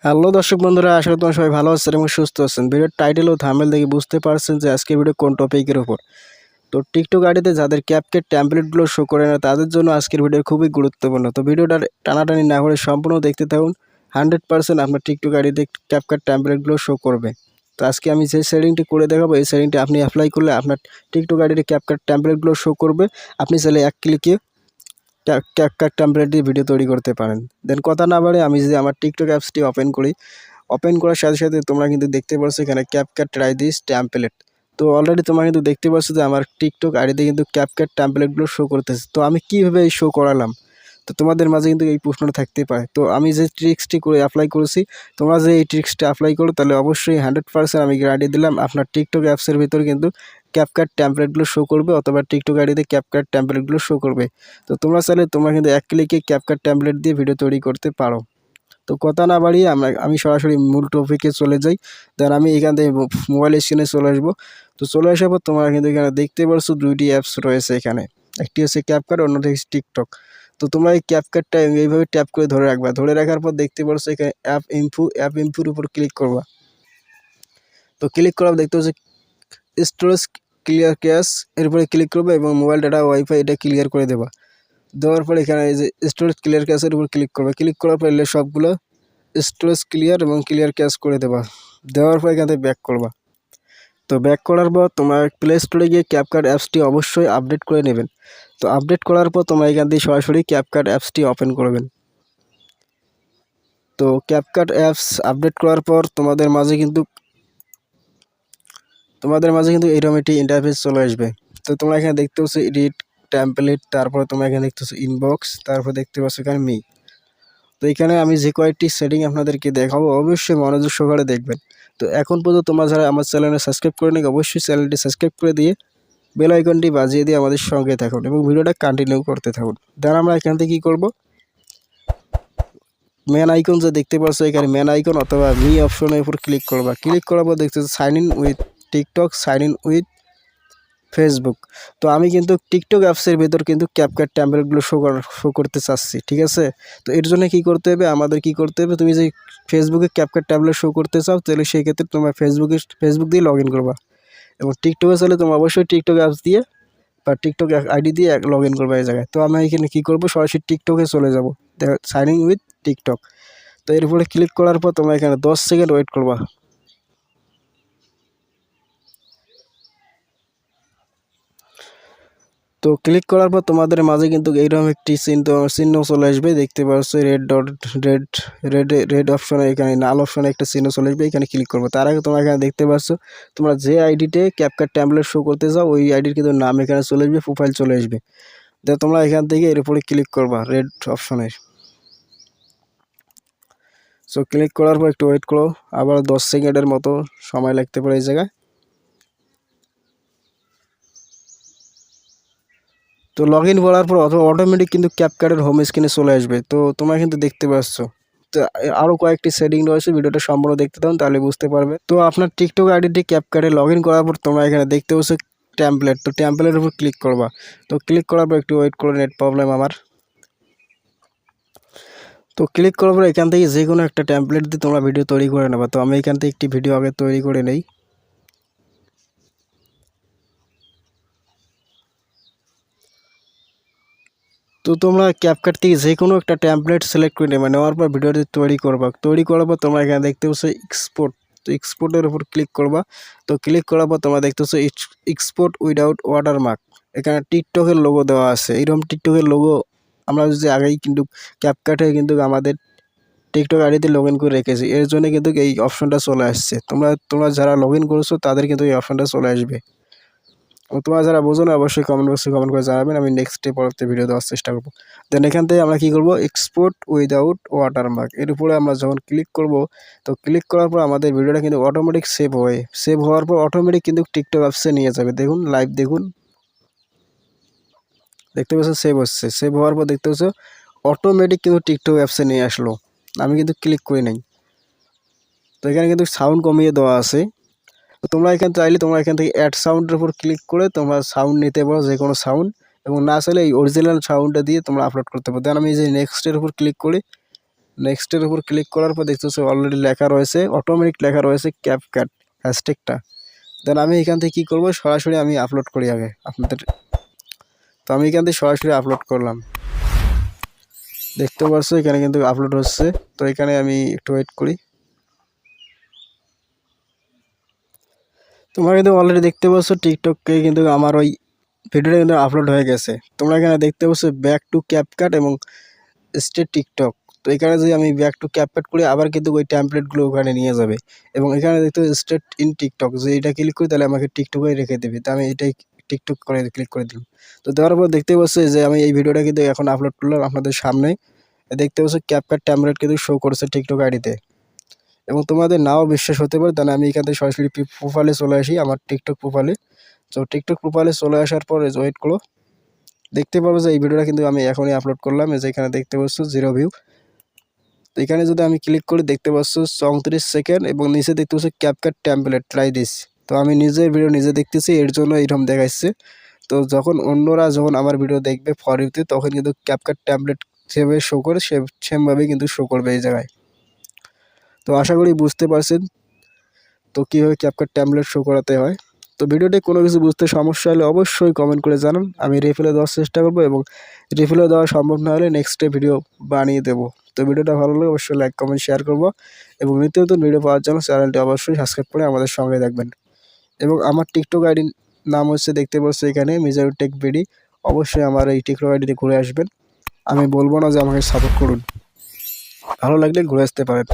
Hello দর্শক বন্ধুরা, আশা করি তোমরা সবাই ভালো আছেন এবং সুস্থ আছেন। ভিডিওর টাইটেল ও থাম্বনেল দেখে বুঝতে পারছেন যে আজকের ভিডিও কোন টপিকের উপর। তো টিকটক আইডিতে যাদের ক্যাপকাট টেমপ্লেটগুলো শো করে না তাদের জন্য আজকের ভিডিও খুবই গুরুত্বপূর্ণ। তো ভিডিওটা টানাটানি না করে সম্পূর্ণ দেখতে থাকুন। 100% আপনার টিকটক আইডিতে ক্যাপকাট টেমপ্লেটগুলো শো করবে। তো আজকে আমি যে সেটিংটি করে দেখাবো, এই সেটিংটি আপনি অ্যাপ্লাই করলে আপনার টিকটক আইডিতে ক্যাপকাট টেমপ্লেটগুলো শো করবে। আপনি চাইলে এক ক্লিকে ক্যাপকাট টেমপ্লেট দিয়ে ভিডিও তৈরি করতে পারেন। দেন কথা না বাড়ে আমি যদি আমার টিকটক অ্যাপসটি ওপেন করি, ওপেন করার সাথে সাথে তোমরা কিন্তু দেখতে পাচ্ছ এখানে ক্যাপকাট ট্রাই দিস টেমপ্লেট। তো অলরেডি তোমরা কিন্তু দেখতে পাচ্ছ যে আমার টিকটক আইডিতে কিন্তু ক্যাপকাট টেমপ্লেটগুলো শো করতেছে। তো আমি কীভাবে এই শো করালাম, তো তোমাদের মাঝে কিন্তু এই প্রশ্নটা থাকতে পারে। তো আমি যে ট্রিক্সটি করে অ্যাপ্লাই করেছি, তোমরা যে এই ট্রিক্সটা অ্যাপ্লাই করো তাহলে অবশ্যই 100% আমি গ্যারান্টি দিলাম আপনার টিকটক অ্যাপসের ভিতরে কিন্তু ক্যাপকাট টেমপ্লেটগুলো শো করবে, অথবা টিকটক আইডিতে ক্যাপকাট টেমপ্লেটগুলো শো করবে। তো তোমরা চাইলে তোমরা কিন্তু এক ক্লিকে ক্যাপকাট টেমপ্লেট দিয়ে ভিডিও তৈরি করতে পারো। তো কথা না বাড়িয়ে আমি সরাসরি মূল টপিকে চলে যাই। দেন আমি এখান থেকে মোবাইল স্ক্রিনে চলে আসবো। তো চলে আসার পর তোমরা কিন্তু এখানে দেখতে পাচ্ছ দুইটি অ্যাপস রয়েছে এখানে, একটি হচ্ছে ক্যাপকাট, অন্যটি হচ্ছে টিকটক। তো তোমরা এই ক্যাপকাটটা এইভাবে ট্যাপ করে ধরে রাখবা। ধরে রাখার পর দেখতে পাচ্ছ এখানে অ্যাপ ইনফোর উপর ক্লিক করবা। তো ক্লিক করার দেখতে পাচ্ছ স্টোরেজ ক্লিয়ার ক্যাশ, এরপরে ক্লিক করবে এবং মোবাইল ডাটা ওয়াইফাই এটা ক্লিয়ার করে দেবা। দেওয়ার পর এখানে এই যে স্টোরেজ ক্লিয়ার ক্যাশের উপর ক্লিক করবে। ক্লিক করার পর সবগুলো স্টোরেজ ক্লিয়ার এবং ক্লিয়ার ক্যাশ করে দেবা। দেওয়ার পর এখান থেকে ব্যাক করবা। তো ব্যাক করার পর তোমার প্লে স্টোরে গিয়ে ক্যাপকাট অ্যাপসটি অবশ্যই আপডেট করে নেবেন। তো আপডেট করার পর তোমরা এখান থেকে সরাসরি ক্যাপকাট অ্যাপসটি ওপেন করবেন। তো ক্যাপকাট অ্যাপস আপডেট করার পর তোমাদের মাঝে কিন্তু এরকম একটি ইন্টারফেস চলে আসবে। তো তোমরা এখানে দেখতে পাচ্ছ এডিট টেমপ্লেট, তারপরে তোমরা এখানে দেখতে পাচ্ছ ইনবক্স, তারপর দেখতে পাচ্ছ এখানে মি। তো এখানে আমি যে কয়েকটি সেটিং আপনাদেরকে দেখাবো অবশ্যই মনোযোগ সহকারে দেখবেন। তো এখন পর্যন্ত তোমরা যারা আমার চ্যানেলে সাবস্ক্রাইব করে নিন, অবশ্যই চ্যানেলটি সাবস্ক্রাইব করে দিয়ে বেল আইকনটি বাজিয়ে দিয়ে আমাদের সঙ্গে থাকুন এবং ভিডিওটা কন্টিনিউ করতে থাকুন। দেন আমরা এখান থেকে কী করব, মেন আইকন যে দেখতে পাচ্ছ এখানে মেন আইকন অথবা মি অপশনের উপর ক্লিক করবা। ক্লিক করার পর দেখতে sign in with TikTok, sign in with Facebook. তো আমি কিন্তু টিকটক অ্যাপসের ভেতর কিন্তু ক্যাপকাট টেমপ্লেটগুলো শো করতে চাচ্ছি, ঠিক আছে। তো এর জন্য কী করতে হবে, আমাদের কী করতে হবে, তুমি যে ফেসবুকে ক্যাপকাট টেমপ্লেট শো করতে চাও তাহলে সেই ক্ষেত্রে তোমার ফেসবুক দিয়ে লগ ইন করবা, এবং টিকটকে চাইলে তোমরা অবশ্যই টিকটক অ্যাপস দিয়ে বা টিকটক আইডি দিয়ে লগ ইন করবা এই জায়গায়। তো আমি এখানে কী করবো, সরাসরি টিকটকে চলে যাবো, সাইন ইন উইথ টিকটক। তো এর উপরে ক্লিক করার পর তোমরা এখানে 10 সেকেন্ড ওয়েট করবা। তো ক্লিক করার পর তোমাদের মাঝে কিন্তু এইরকম একটি চিহ্ন চলে আসবে, দেখতে পাচ্ছ রেড ডট, রেড অপশনে, এখানে লাল অপশনে একটা চিহ্ন চলে আসবে, এখানে ক্লিক করবো। তার আগে তোমরা এখানে দেখতে পাচ্ছ তোমরা যে আইডিতে ক্যাপকাট টেমপ্লেট শো করতে চাও ওই আইডির কিন্তু নাম এখানে চলে আসবে, প্রোফাইল চলে আসবে। তো তোমরা এখান থেকে এর উপরে ক্লিক করবা রেড অপশনের। সো ক্লিক করার পর একটু ওয়েট করো, আবার 10 সেকেন্ডের মতো সময় লাগতে পারে এই জায়গায়। তো লগ ইন করার পর অটোমেটিক কিন্তু ক্যাপকাটের হোম স্ক্রিনে চলে আসবে। তো তোমরা কিন্তু দেখতে পাচ্ছ। তো আরও কয়েকটি সেটিং রয়েছে, ভিডিওটা সম্পূর্ণ দেখতে থাকুন তাহলে বুঝতে পারবে। তো আপনার টিকটক আইডিটি ক্যাপকাটে লগ ইন করার পর তোমরা এখানে দেখতে পাচ্ছ টেমপ্লেট। তো টেমপ্লেটের উপর ক্লিক করবা। তো ক্লিক করার পর একটু ওয়েট করে, নেট প্রবলেম আমার। তো ক্লিক করার পর এখান থেকে যে কোনো একটা টেমপ্লেট দিয়ে তোমরা ভিডিও তৈরি করে নেবা। তো আমি এখান থেকে একটি ভিডিও আগে তৈরি করে নেই। তো তোমরা ক্যাপকাট থেকে যে কোনো একটা টেমপ্লেট সিলেক্ট করে নেবে, নেওয়ার পর ভিডিওটি তৈরি করবা। তৈরি করার পর তোমরা এখানে দেখতে পাচ্ছ এক্সপোর্ট। তো এক্সপোর্টের উপর ক্লিক করবা। তো ক্লিক করার পর তোমরা দেখতে পাচ্ছ এক্সপোর্ট উইদাউট ওয়াটারমার্ক, এখানে টিকটকের লোগো দেওয়া আছে। এইরকম টিকটকের লোগো আমরা যদি আগেই কিন্তু ক্যাপকাটে কিন্তু আমাদের টিকটক আইডিতে লগ ইন করে রেখেছি, এর জন্য কিন্তু এই অপশনটা চলে আসছে। তোমরা যারা লগ ইন করেছো তাদের কিন্তু এই অপশনটা চলে আসবে। ও তোমরা যারা বোঝো না অবশ্যই কমেন্ট বক্সে কমেন্ট করে জানাবেন, আমি নেক্সটে পরবর্তী ভিডিও দেওয়ার চেষ্টা করবো। দেন এখান থেকে আমরা কী করবো, এক্সপোর্ট উইদাউট ওয়াটারমার্ক এর উপরে আমরা যখন ক্লিক করব, তো ক্লিক করার পর আমাদের ভিডিওটা কিন্তু অটোমেটিক সেভ হওয়ার পর অটোমেটিক কিন্তু টিকটক অ্যাপসে নিয়ে যাবে। দেখুন লাইভ দেখুন, দেখতে পাচ্ছ সেভ হচ্ছে। সেভ হওয়ার পর দেখতে পাচ্ছ অটোমেটিক কিন্তু টিকটক অ্যাপসে নিয়ে আসলো, আমি কিন্তু ক্লিক করি নাই। তো এখানে কিন্তু সাউন্ড কমিয়ে দেওয়া আছে। তো তোমরা এখান থেকে অ্যাড সাউন্ডের উপর ক্লিক করে তোমরা সাউন্ড নিতে পারো, যে কোনো সাউন্ড, এবং না চাইলে এই অরিজিনাল সাউন্ডটা দিয়ে তোমরা আপলোড করতে পারো। দেন আমি যে নেক্সটের উপর ক্লিক করি, নেক্সটের উপর ক্লিক করার পর দেখতেছো অলরেডি লেখা রয়েছে, অটোমেটিক লেখা রয়েছে ক্যাপকাট হ্যাশট্যাগটা। দেন আমি এখান থেকে কী করবো, সরাসরি আমি আপলোড করি আগে আপনাদের। তো আমি এখান থেকে সরাসরি আপলোড করলাম, দেখতে পাচ্ছ এখানে কিন্তু আপলোড হচ্ছে। তো এখানে আমি একটু ওয়েট করি। তোমরা কিন্তু অলরেডি দেখতে পাচ্ছ টিকটকে কিন্তু আমার ওই ভিডিওটা কিন্তু আপলোড হয়ে গেছে। তোমরা এখানে দেখতে পাচ্ছ ব্যাক টু ক্যাপকাট এবং স্টেট টিকটক। তো এখানে যদি আমি ব্যাক টু ক্যাপকাট করি আবার কিন্তু ওই ট্যাম্পলেটগুলো ওখানে নিয়ে যাবে। এবং এখানে দেখতে স্টেট ইন টিকটক, যে এটা ক্লিক করি তাহলে আমাকে টিকটকে রেখে দেবে। তো আমি এটাই টিকটক করে ক্লিক করে দিলাম। তো দেওয়ার পর দেখতে পাচ্ছি যে আমি এই ভিডিওটা কিন্তু এখন আপলোড করলাম আপনাদের সামনে। দেখতে পাচ্ছ ক্যাপকাট ট্যাম্পলেট কিন্তু শো করছে টিকটক আইডিতে। এবং তোমাদের নাও বিশ্বাস হতে পারে, তাহলে আমি এখান থেকে সরাসরি প্রোফাইলে চলে আসি, আমার টিকটক প্রোফাইলে। তো টিকটক প্রোফাইলে চলে আসার পর ওয়েট করো, দেখতে পারবো যে এই ভিডিওটা কিন্তু আমি এখনই আপলোড করলাম। এই যে এখানে দেখতে পাচ্ছ 0 ভিউ। তো এখানে যদি আমি ক্লিক করি দেখতে পাচ্ছ 34 সেকেন্ড এবং নিচে দেখতে পাচ্ছ ক্যাপকাট টেমপ্লেট ট্রাই দিস। তো আমি নিজের ভিডিও নিজে দেখতেছি, এর জন্য এইরকম দেখাচ্ছে। তো যখন অন্যরা যখন আমার ভিডিও দেখবে ফর ইউতে, তখন কিন্তু ক্যাপকাট টেমপ্লেট যেভাবে শো করে সেমভাবেই কিন্তু শো করবে এই জায়গায়। তো আশা করি বুঝতে পারছেন তো কীভাবে ক্যাপকাট ট্যাম্পলেট শো করাতে হয়। তো ভিডিওটি কোনো কিছু বুঝতে সমস্যা হলে অবশ্যই কমেন্ট করে জানান, আমি রিপ্লাই দেওয়ার চেষ্টা করব এবং রিপ্লাই দেওয়া সম্ভব না হলে নেক্সটে ভিডিও বানিয়ে দেব। তো ভিডিওটা ভালো লাগলে অবশ্যই লাইক কমেন্ট শেয়ার করব এবং নিত্য নতুন ভিডিও পাওয়ার জন্য চ্যানেলটি অবশ্যই সাবস্ক্রাইব করে আমাদের সঙ্গে থাকবেন। এবং আমার টিকটক আইডির নাম হচ্ছে দেখতে পাচ্ছ এখানে মিজানুর টেক বিডি। অবশ্যই আমার এই টিকটক আইডিতে ঘুরে আসবেন, আমি বলবো না যে আমাকে সাপোর্ট করুন, ভালো লাগলে ঘুরে আসতে পারেন।